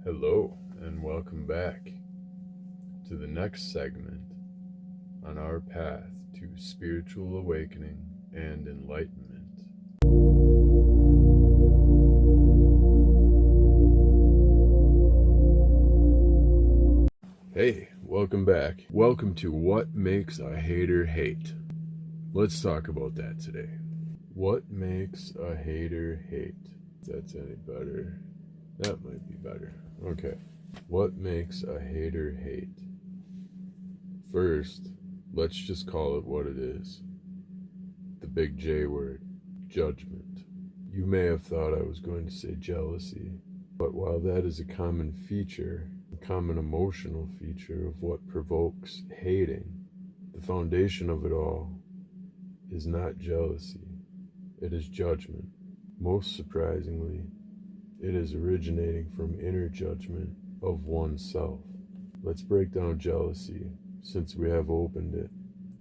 Hello, and welcome back to the next segment on our path to spiritual awakening and enlightenment. Hey, welcome back. Welcome to What Makes a Hater Hate. Let's talk about that today. What makes a hater hate? If that's any better. That might be better. Okay. What makes a hater hate? First, let's just call it what it is. The big J word, judgment. You may have thought I was going to say jealousy, but while that is a common feature, a common emotional feature of what provokes hating, the foundation of it all is not jealousy. It is judgment. Most surprisingly, it is originating from inner judgment of oneself. Let's break down jealousy, since we have opened it,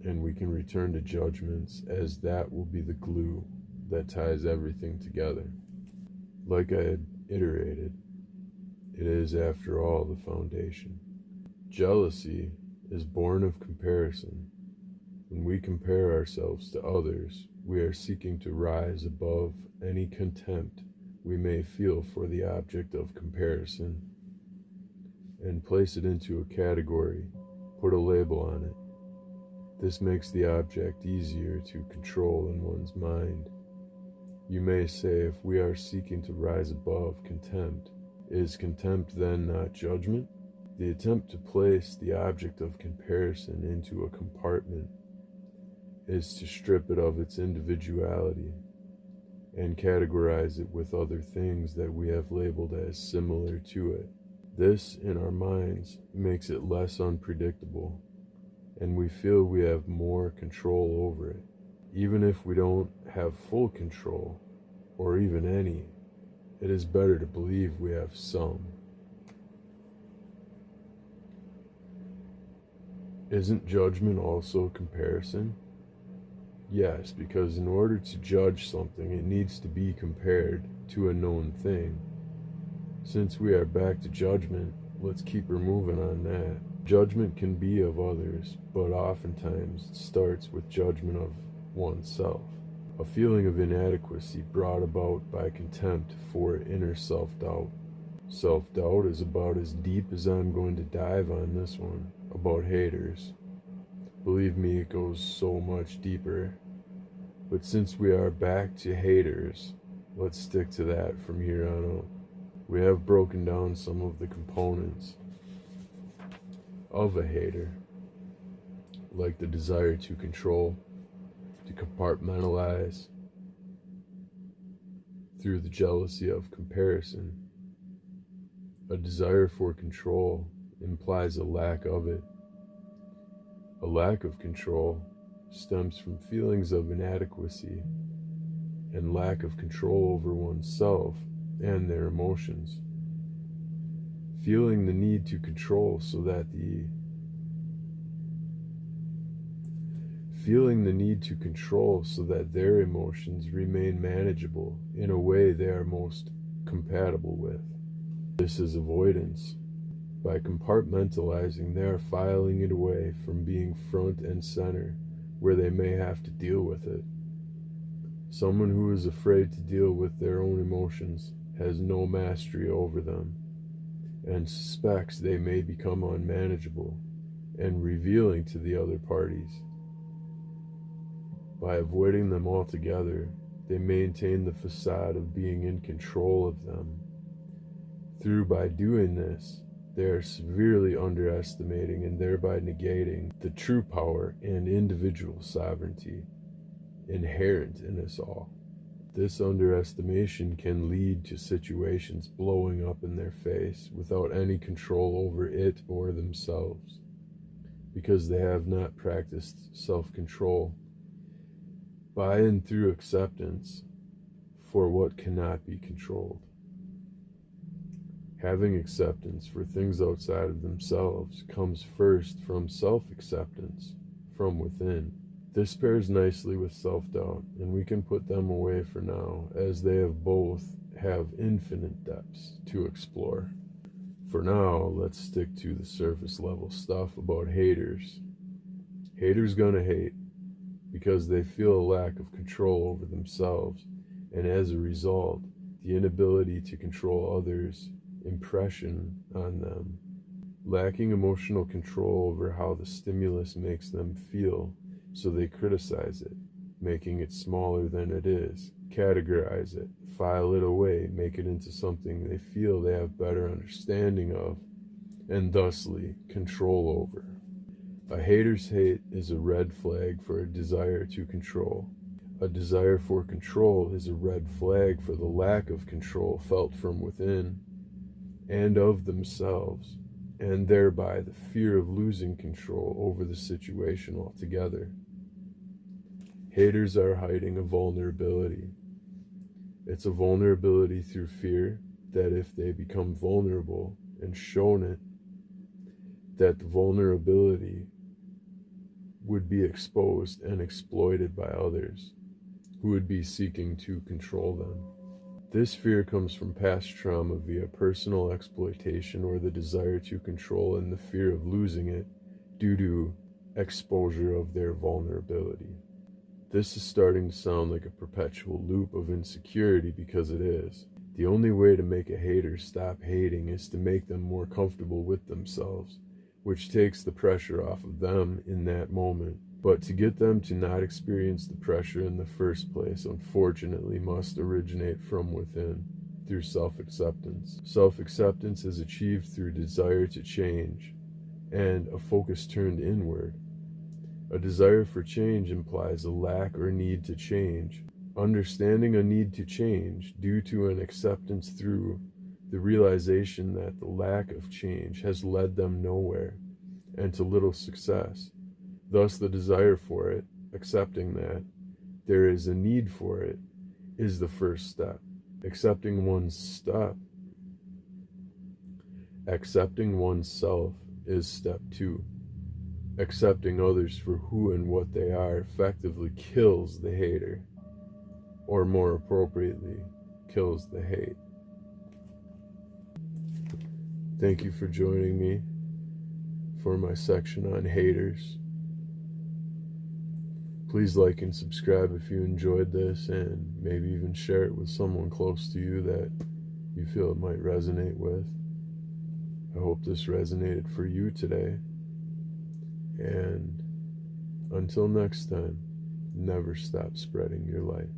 and we can return to judgments, as that will be the glue that ties everything together. Like I had iterated, it is, after all, the foundation. Jealousy is born of comparison. When we compare ourselves to others, we are seeking to rise above any contempt we may feel for the object of comparison and place it into a category, put a label on it. This makes the object easier to control in one's mind. You may say, if we are seeking to rise above contempt, is contempt then not judgment? The attempt to place the object of comparison into a compartment is to strip it of its individuality and categorize it with other things that we have labeled as similar to it. This, in our minds, makes it less unpredictable, and we feel we have more control over it. Even if we don't have full control, or even any, it is better to believe we have some. Isn't judgment also comparison? Yes, because in order to judge something, it needs to be compared to a known thing. Since we are back to judgment, let's keep moving on that. Judgment can be of others, but oftentimes it starts with judgment of oneself. A feeling of inadequacy brought about by contempt for inner self-doubt. Self-doubt is about as deep as I'm going to dive on this one, about haters. Believe me, it goes so much deeper. But since we are back to haters, let's stick to that from here on out. We have broken down some of the components of a hater, like the desire to control, to compartmentalize, through the jealousy of comparison. A desire for control implies a lack of it. A lack of control stems from feelings of inadequacy and lack of control over oneself and their emotions. Feeling the need to control so that their emotions remain manageable in a way they are most compatible with. This is avoidance. By compartmentalizing, they are filing it away from being front and center, where they may have to deal with it. Someone who is afraid to deal with their own emotions has no mastery over them, and suspects they may become unmanageable and revealing to the other parties. By avoiding them altogether, they maintain the facade of being in control of them. By doing this, they are severely underestimating and thereby negating the true power and individual sovereignty inherent in us all. This underestimation can lead to situations blowing up in their face without any control over it or themselves, because they have not practiced self-control by and through acceptance for what cannot be controlled. Having acceptance for things outside of themselves comes first from self-acceptance from within. This pairs nicely with self-doubt, and we can put them away for now, as they both have infinite depths to explore. For now, let's stick to the surface level stuff about haters. Haters gonna hate because they feel a lack of control over themselves, and as a result, the inability to control others' impression on them. Lacking emotional control over how the stimulus makes them feel, so they criticize it, making it smaller than it is, categorize it, file it away, make it into something they feel they have better understanding of, and thusly control over. A hater's hate is a red flag for a desire to control. A desire for control is a red flag for the lack of control felt from within and of themselves, and thereby the fear of losing control over the situation altogether. Haters are hiding a vulnerability. It's a vulnerability through fear that if they become vulnerable and shown it, that the vulnerability would be exposed and exploited by others who would be seeking to control them. This fear comes from past trauma via personal exploitation or the desire to control and the fear of losing it due to exposure of their vulnerability. This is starting to sound like a perpetual loop of insecurity because it is. The only way to make a hater stop hating is to make them more comfortable with themselves, which takes the pressure off of them in that moment. But to get them to not experience the pressure in the first place, unfortunately, must originate from within, through self-acceptance. Self-acceptance is achieved through desire to change and a focus turned inward. A desire for change implies a lack or need to change. Understanding a need to change due to an acceptance through the realization that the lack of change has led them nowhere and to little success. Thus, the desire for it, accepting that there is a need for it, is the first step. Accepting oneself is step 2. Accepting others for who and what they are effectively kills the hater, or more appropriately, kills the hate. Thank you for joining me for my section on haters. Please like and subscribe if you enjoyed this, and maybe even share it with someone close to you that you feel it might resonate with. I hope this resonated for you today. And until next time, never stop spreading your light.